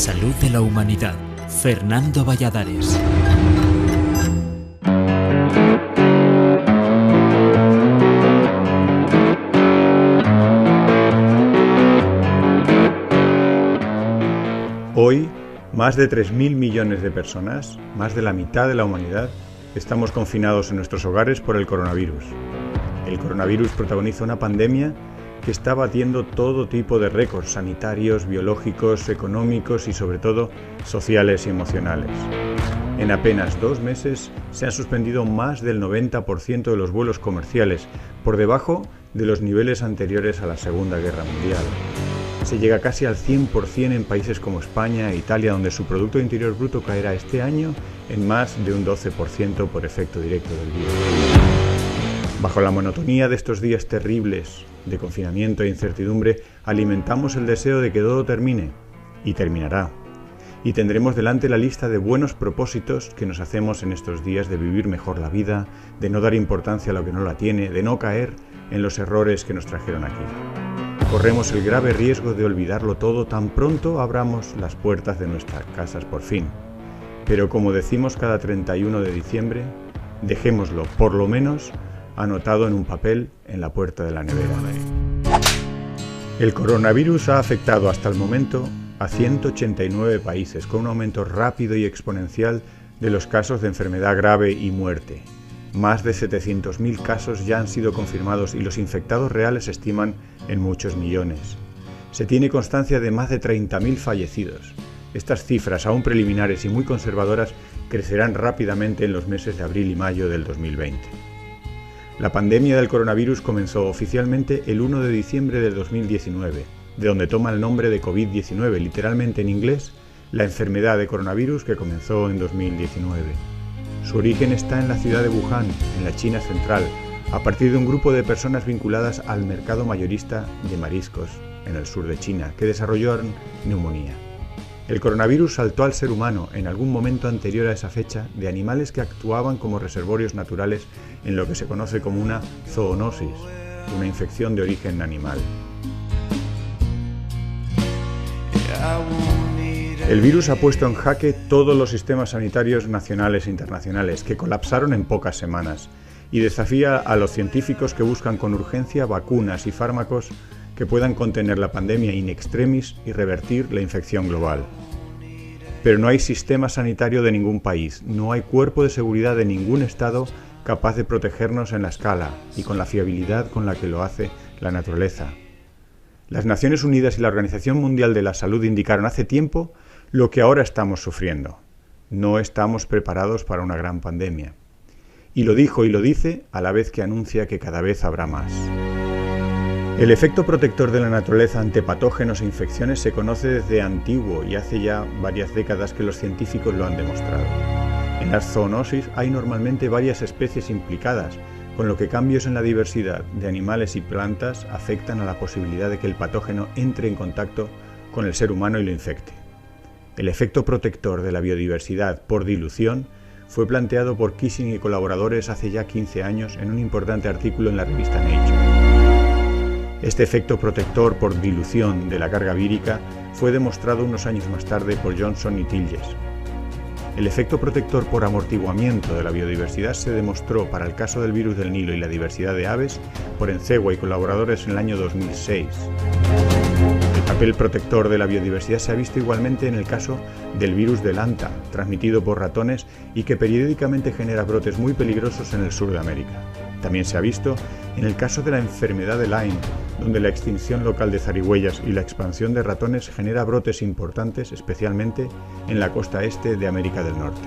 salud de la humanidad. Fernando Valladares. Hoy, más de 3.000 millones de personas, más de la mitad de la humanidad, estamos confinados en nuestros hogares por el coronavirus. El coronavirus protagoniza una pandemia que está batiendo todo tipo de récords sanitarios, biológicos, económicos y sobre todo sociales y emocionales. En apenas 2 meses se han suspendido más del 90% de los vuelos comerciales, por debajo de los niveles anteriores a la Segunda Guerra Mundial. Se llega casi al 100% en países como España e Italia, donde su Producto Interior Bruto caerá este año en más de un 12% por efecto directo del virus. Bajo la monotonía de estos días terribles de confinamiento e incertidumbre, alimentamos el deseo de que todo termine, y terminará. Y tendremos delante la lista de buenos propósitos que nos hacemos en estos días de vivir mejor la vida, de no dar importancia a lo que no la tiene, de no caer en los errores que nos trajeron aquí. Corremos el grave riesgo de olvidarlo todo tan pronto abramos las puertas de nuestras casas por fin. Pero como decimos cada 31 de diciembre, dejémoslo, por lo menos, anotado en un papel en la puerta de la nevera. El coronavirus ha afectado hasta el momento a 189 países, con un aumento rápido y exponencial de los casos de enfermedad grave y muerte. Más de 700.000 casos ya han sido confirmados y los infectados reales se estiman en muchos millones. Se tiene constancia de más de 30.000 fallecidos. Estas cifras, aún preliminares y muy conservadoras, crecerán rápidamente en los meses de abril y mayo del 2020. La pandemia del coronavirus comenzó oficialmente el 1 de diciembre del 2019, de donde toma el nombre de COVID-19, literalmente en inglés, la enfermedad de coronavirus que comenzó en 2019. Su origen está en la ciudad de Wuhan, en la China central, a partir de un grupo de personas vinculadas al mercado mayorista de mariscos en el sur de China, que desarrollaron neumonía. El coronavirus saltó al ser humano en algún momento anterior a esa fecha de animales que actuaban como reservorios naturales en lo que se conoce como una zoonosis, una infección de origen animal. El virus ha puesto en jaque todos los sistemas sanitarios nacionales e internacionales, que colapsaron en pocas semanas, y desafía a los científicos que buscan con urgencia vacunas y fármacos que puedan contener la pandemia in extremis y revertir la infección global. Pero no hay sistema sanitario de ningún país, no hay cuerpo de seguridad de ningún Estado capaz de protegernos en la escala y con la fiabilidad con la que lo hace la naturaleza. Las Naciones Unidas y la Organización Mundial de la Salud indicaron hace tiempo lo que ahora estamos sufriendo. No estamos preparados para una gran pandemia. Y lo dijo y lo dice a la vez que anuncia que cada vez habrá más. El efecto protector de la naturaleza ante patógenos e infecciones se conoce desde antiguo y hace ya varias décadas que los científicos lo han demostrado. En las zoonosis hay normalmente varias especies implicadas, con lo que cambios en la diversidad de animales y plantas afectan a la posibilidad de que el patógeno entre en contacto con el ser humano y lo infecte. El efecto protector de la biodiversidad por dilución fue planteado por Kissing y colaboradores hace ya 15 años en un importante artículo en la revista Nature. Este efecto protector por dilución de la carga vírica fue demostrado unos años más tarde por Johnson y Tiljes. El efecto protector por amortiguamiento de la biodiversidad se demostró para el caso del virus del Nilo y la diversidad de aves por Encegua y colaboradores en el año 2006. El papel protector de la biodiversidad se ha visto igualmente en el caso del virus del Anta, transmitido por ratones y que periódicamente genera brotes muy peligrosos en el sur de América. También se ha visto en el caso de la enfermedad de Lyme, donde la extinción local de zarigüeyas y la expansión de ratones genera brotes importantes, especialmente en la costa este de América del Norte.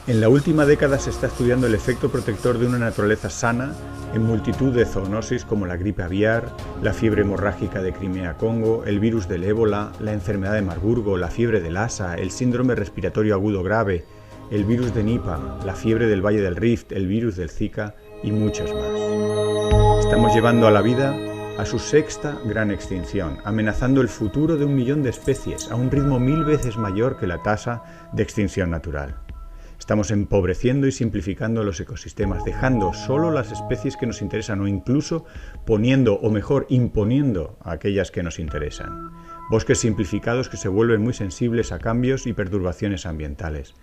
En la última década se está estudiando el efecto protector de una naturaleza sana en multitud de zoonosis como la gripe aviar, la fiebre hemorrágica de Crimea-Congo, el virus del ébola, la enfermedad de Marburgo, la fiebre de Lassa, el síndrome respiratorio agudo grave, el virus de Nipah, la fiebre del Valle del Rift, el virus del Zika y muchos más. Estamos llevando a la vida a su 6ª gran extinción, amenazando el futuro de 1 millón de especies a un ritmo 1000 veces mayor que la tasa de extinción natural. Estamos empobreciendo y simplificando los ecosistemas, dejando solo las especies que nos interesan o incluso poniendo, o mejor, imponiendo a aquellas que nos interesan. Bosques simplificados que se vuelven muy sensibles a cambios y perturbaciones ambientales.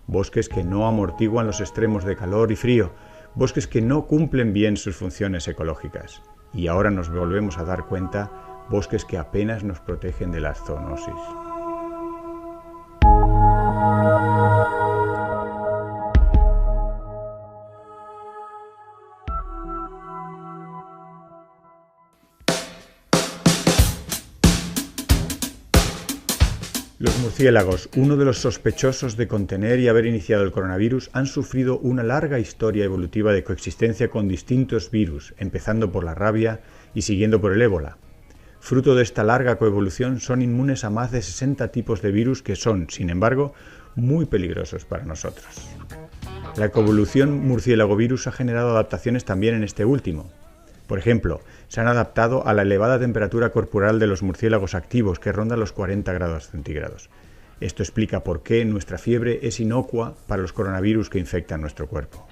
Bosques que no amortiguan los extremos de calor y frío. Bosques que no cumplen bien sus funciones ecológicas. Y ahora nos volvemos a dar cuenta, bosques que apenas nos protegen de la zoonosis. Los murciélagos, uno de los sospechosos de contener y haber iniciado el coronavirus, han sufrido una larga historia evolutiva de coexistencia con distintos virus, empezando por la rabia y siguiendo por el ébola. Fruto de esta larga coevolución, son inmunes a más de 60 tipos de virus que son, sin embargo, muy peligrosos para nosotros. La coevolución murciélago-virus ha generado adaptaciones también en este último. Por ejemplo, se han adaptado a la elevada temperatura corporal de los murciélagos activos, que ronda los 40 grados centígrados. Esto explica por qué nuestra fiebre es inocua para los coronavirus que infectan nuestro cuerpo.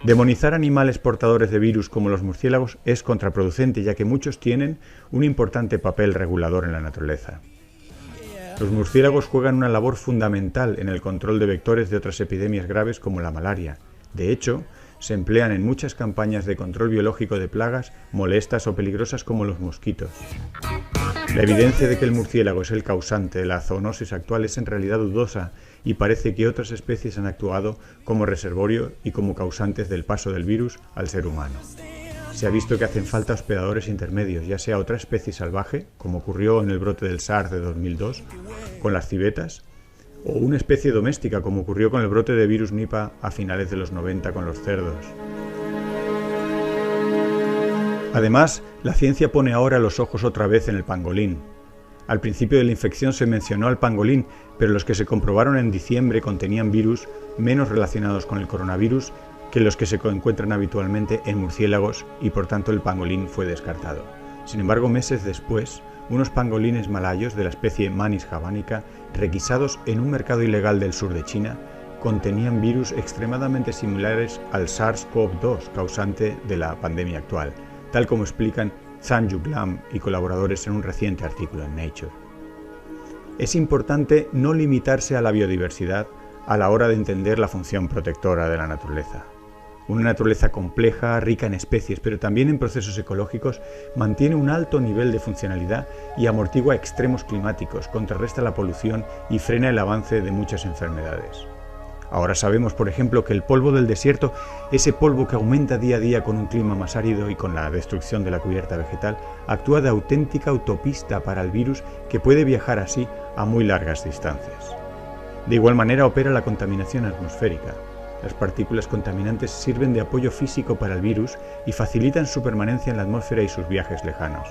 Demonizar animales portadores de virus como los murciélagos es contraproducente, ya que muchos tienen un importante papel regulador en la naturaleza. Los murciélagos juegan una labor fundamental en el control de vectores de otras epidemias graves como la malaria. De hecho, se emplean en muchas campañas de control biológico de plagas molestas o peligrosas como los mosquitos. La evidencia de que el murciélago es el causante de la zoonosis actual es en realidad dudosa y parece que otras especies han actuado como reservorio y como causantes del paso del virus al ser humano. Se ha visto que hacen falta hospedadores intermedios, ya sea otra especie salvaje, como ocurrió en el brote del SARS de 2002 con las civetas, o una especie doméstica, como ocurrió con el brote de virus Nipah a finales de los 90 con los cerdos. Además, la ciencia pone ahora los ojos otra vez en el pangolín. Al principio de la infección se mencionó al pangolín, pero los que se comprobaron en diciembre contenían virus menos relacionados con el coronavirus que los que se encuentran habitualmente en murciélagos y por tanto el pangolín fue descartado. Sin embargo, meses después, unos pangolines malayos de la especie Manis javanica, requisados en un mercado ilegal del sur de China, contenían virus extremadamente similares al SARS-CoV-2, causante de la pandemia actual, tal como explican Zhang Yulam y colaboradores en un reciente artículo en Nature. Es importante no limitarse a la biodiversidad a la hora de entender la función protectora de la naturaleza. Una naturaleza compleja, rica en especies, pero también en procesos ecológicos, mantiene un alto nivel de funcionalidad y amortigua extremos climáticos, contrarresta la polución y frena el avance de muchas enfermedades. Ahora sabemos, por ejemplo, que el polvo del desierto, ese polvo que aumenta día a día con un clima más árido y con la destrucción de la cubierta vegetal, actúa de auténtica autopista para el virus que puede viajar así a muy largas distancias. De igual manera opera la contaminación atmosférica. Las partículas contaminantes sirven de apoyo físico para el virus y facilitan su permanencia en la atmósfera y sus viajes lejanos.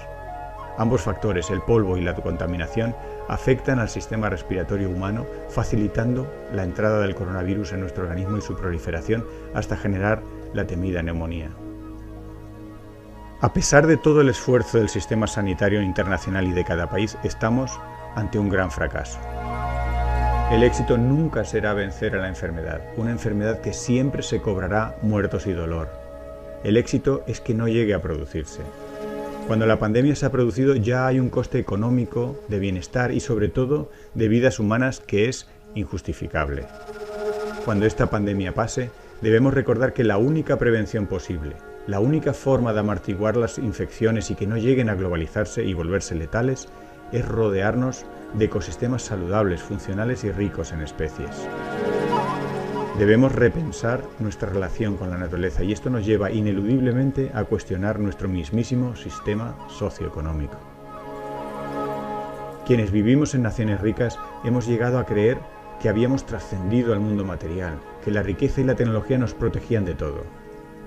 Ambos factores, el polvo y la contaminación, afectan al sistema respiratorio humano, facilitando la entrada del coronavirus en nuestro organismo y su proliferación hasta generar la temida neumonía. A pesar de todo el esfuerzo del sistema sanitario internacional y de cada país, estamos ante un gran fracaso. El éxito nunca será vencer a la enfermedad, una enfermedad que siempre se cobrará muertos y dolor. El éxito es que no llegue a producirse. Cuando la pandemia se ha producido ya hay un coste económico, de bienestar y sobre todo de vidas humanas que es injustificable. Cuando esta pandemia pase, debemos recordar que la única prevención posible, la única forma de amortiguar las infecciones y que no lleguen a globalizarse y volverse letales, es rodearnos de ecosistemas saludables, funcionales y ricos en especies. Debemos repensar nuestra relación con la naturaleza y esto nos lleva ineludiblemente a cuestionar nuestro mismísimo sistema socioeconómico. Quienes vivimos en naciones ricas hemos llegado a creer que habíamos trascendido al mundo material, que la riqueza y la tecnología nos protegían de todo.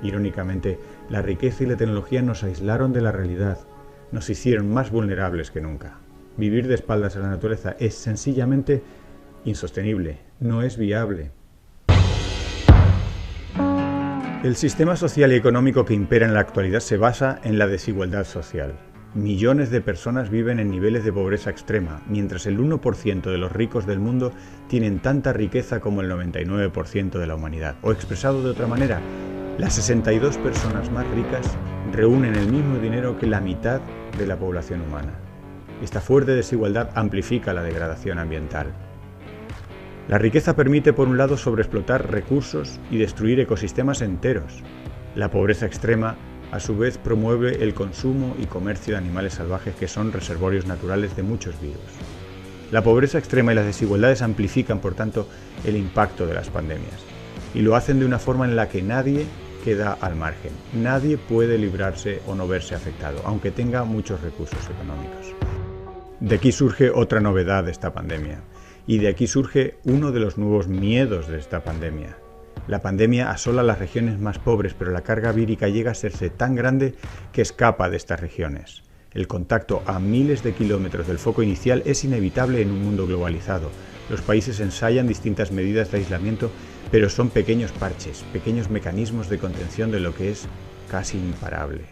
Irónicamente, la riqueza y la tecnología nos aislaron de la realidad, nos hicieron más vulnerables que nunca. Vivir de espaldas a la naturaleza es sencillamente insostenible, no es viable. El sistema social y económico que impera en la actualidad se basa en la desigualdad social. Millones de personas viven en niveles de pobreza extrema, mientras el 1% de los ricos del mundo tienen tanta riqueza como el 99% de la humanidad. O expresado de otra manera, las 62 personas más ricas reúnen el mismo dinero que la mitad de la población humana. Esta fuerte desigualdad amplifica la degradación ambiental. La riqueza permite, por un lado, sobreexplotar recursos y destruir ecosistemas enteros. La pobreza extrema, a su vez, promueve el consumo y comercio de animales salvajes que son reservorios naturales de muchos virus. La pobreza extrema y las desigualdades amplifican, por tanto, el impacto de las pandemias. Y lo hacen de una forma en la que nadie queda al margen. Nadie puede librarse o no verse afectado, aunque tenga muchos recursos económicos. De aquí surge otra novedad de esta pandemia. Y de aquí surge uno de los nuevos miedos de esta pandemia. La pandemia asola las regiones más pobres, pero la carga vírica llega a serse tan grande que escapa de estas regiones. El contacto a miles de kilómetros del foco inicial es inevitable en un mundo globalizado. Los países ensayan distintas medidas de aislamiento, pero son pequeños parches, pequeños mecanismos de contención de lo que es casi imparable.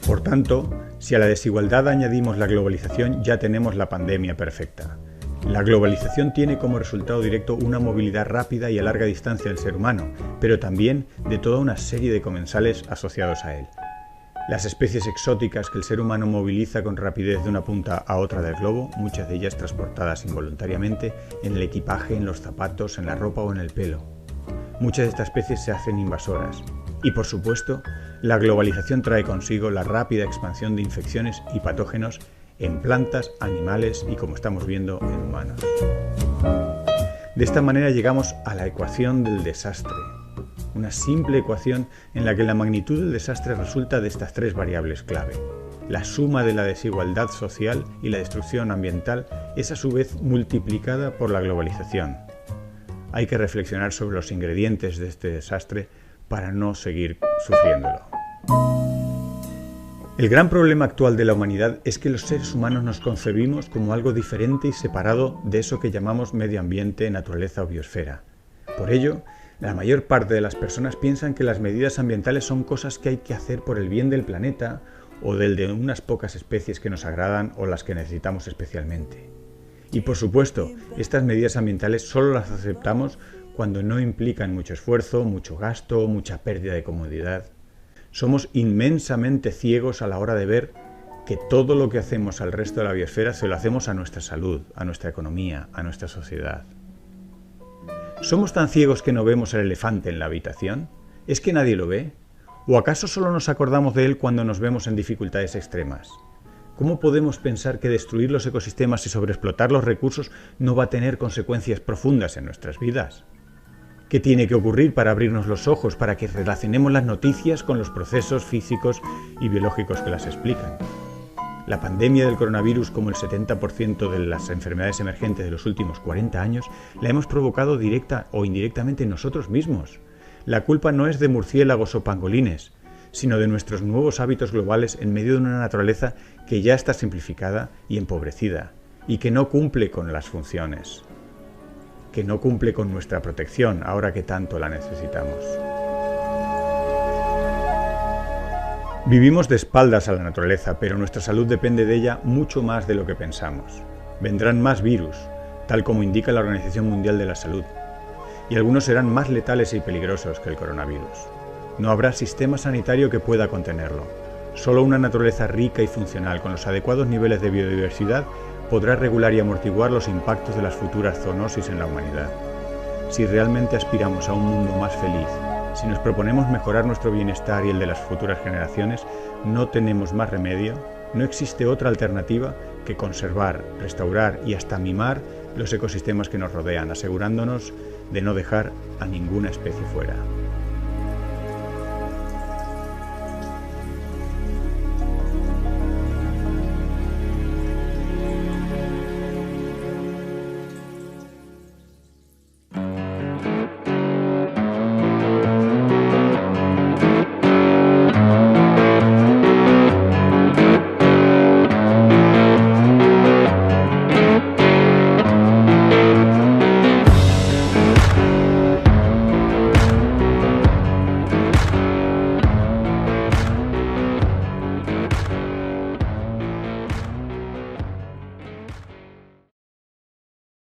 Por tanto, si a la desigualdad añadimos la globalización, ya tenemos la pandemia perfecta. La globalización tiene como resultado directo una movilidad rápida y a larga distancia del ser humano, pero también de toda una serie de comensales asociados a él. Las especies exóticas que el ser humano moviliza con rapidez de una punta a otra del globo, muchas de ellas transportadas involuntariamente en el equipaje, en los zapatos, en la ropa o en el pelo. Muchas de estas especies se hacen invasoras. Y por supuesto, la globalización trae consigo la rápida expansión de infecciones y patógenos en plantas, animales y, como estamos viendo, en humanos. De esta manera llegamos a la ecuación del desastre, una simple ecuación en la que la magnitud del desastre resulta de estas tres variables clave. La suma de la desigualdad social y la destrucción ambiental es a su vez multiplicada por la globalización. Hay que reflexionar sobre los ingredientes de este desastre para no seguir sufriéndolo. El gran problema actual de la humanidad es que los seres humanos nos concebimos como algo diferente y separado de eso que llamamos medio ambiente, naturaleza o biosfera. Por ello, la mayor parte de las personas piensan que las medidas ambientales son cosas que hay que hacer por el bien del planeta o del de unas pocas especies que nos agradan o las que necesitamos especialmente. Y por supuesto, estas medidas ambientales solo las aceptamos cuando no implican mucho esfuerzo, mucho gasto, mucha pérdida de comodidad. Somos inmensamente ciegos a la hora de ver que todo lo que hacemos al resto de la biosfera se lo hacemos a nuestra salud, a nuestra economía, a nuestra sociedad. ¿Somos tan ciegos que no vemos el elefante en la habitación? ¿Es que nadie lo ve? ¿O acaso solo nos acordamos de él cuando nos vemos en dificultades extremas? ¿Cómo podemos pensar que destruir los ecosistemas y sobreexplotar los recursos no va a tener consecuencias profundas en nuestras vidas? ¿Qué tiene que ocurrir para abrirnos los ojos, para que relacionemos las noticias con los procesos físicos y biológicos que las explican? La pandemia del coronavirus, como el 70% de las enfermedades emergentes de los últimos 40 años, la hemos provocado directa o indirectamente nosotros mismos. La culpa no es de murciélagos o pangolines, sino de nuestros nuevos hábitos globales en medio de una naturaleza que ya está simplificada y empobrecida, y que no cumple con las funciones, que no cumple con nuestra protección ahora que tanto la necesitamos. Vivimos de espaldas a la naturaleza, pero nuestra salud depende de ella mucho más de lo que pensamos. Vendrán más virus, tal como indica la Organización Mundial de la Salud, y algunos serán más letales y peligrosos que el coronavirus. No habrá sistema sanitario que pueda contenerlo. Solo una naturaleza rica y funcional, con los adecuados niveles de biodiversidad, podrá regular y amortiguar los impactos de las futuras zoonosis en la humanidad. Si realmente aspiramos a un mundo más feliz, si nos proponemos mejorar nuestro bienestar y el de las futuras generaciones, no tenemos más remedio, no existe otra alternativa que conservar, restaurar y hasta mimar los ecosistemas que nos rodean, asegurándonos de no dejar a ninguna especie fuera.